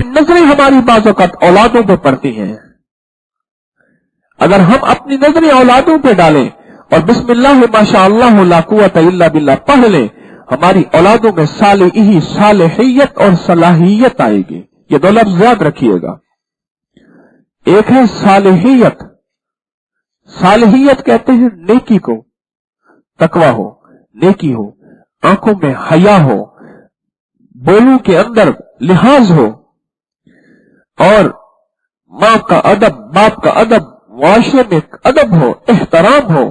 नजरें हमारी बाज़ औक़ात औलादों पे पड़ती हैं। अगर हम अपनी नजरें औलादों पे डालें और बिस्मिल्लाह माशाअल्लाह ला कुव्वता इल्ला बिल्लाह पढ़ लें, हमारी औलादों में सालिही, सालिहियत और सलाहियत आएगी। ये दो लफ्ज़ याद रखिएगा। एक है सालिहियत। सालिहियत कहते हैं नेकी को, तकवा हो, नेकी हो, आंखों में हया हो, बोलों के अंदर लिहाज हो, और मां का अदब, बाप का अदब, मुआशरे में अदब हो, एहतराम हो,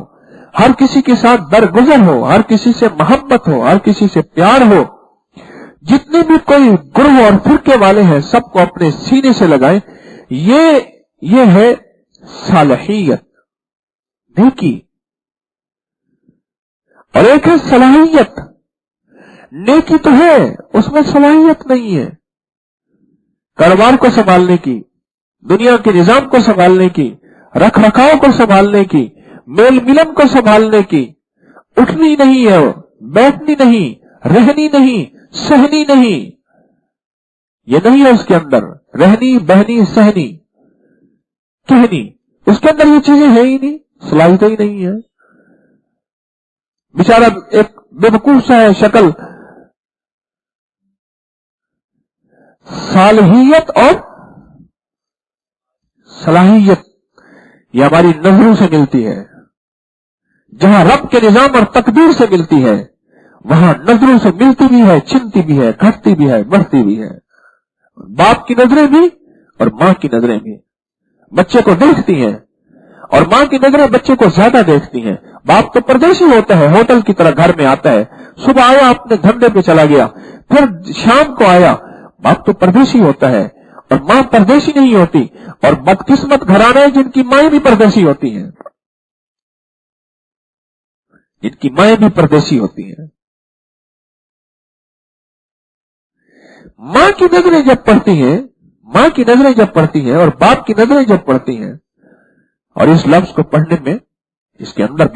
हर किसी के साथ दरगुजर हो, हर किसी से मोहब्बत हो, हर किसी से प्यार हो। जितने भी कोई गुरु और फिरके वाले हैं सबको अपने सीने से लगाएं। ये है सालिहियत, नेकी। और एक है सलाहियत। नेकी तो है, उसमें सलाहियत नहीं है। कारोबार को संभालने की, दुनिया के निजाम को संभालने की, रख रखाव को संभालने की, मेल मिलन को संभालने की, उठनी नहीं है, बैठनी नहीं, रहनी नहीं, सहनी नहीं, ये नहीं है उसके अंदर। रहनी, बहनी, सहनी, कहनी, उसके अंदर ये चीजें है ही नहीं, सलाहियत ही नहीं है। बेचारा एक बेवकूफ सा है शक्ल। सालिहियत और सलाहियत ये हमारी नजरों से मिलती है। जहां रब के निजाम और तकदीर से मिलती है, वहां नजरों से मिलती भी है, छिनती भी है, घटती भी है, बढ़ती भी है। बाप की नजरें भी और मां की नजरें भी बच्चे को देखती हैं, और मां की नजरें बच्चे को ज्यादा देखती हैं। बाप तो परदेशी होता है, होटल की तरह घर में आता है, सुबह आया अपने धंधे पे चला गया, फिर शाम को आया। बाप तो परदेशी होता है और मां परदेशी नहीं होती। और बदकिस्मत घराने हैं जिनकी माएं भी परदेशी होती हैं, जिनकी माएं भी परदेशी होती हैं। मां की नजरें जब पड़ती हैं, मां की नजरें जब पड़ती हैं और बाप की नजरें जब पड़ती हैं, और इस लफ्ज को पढ़ने में इसके अंदर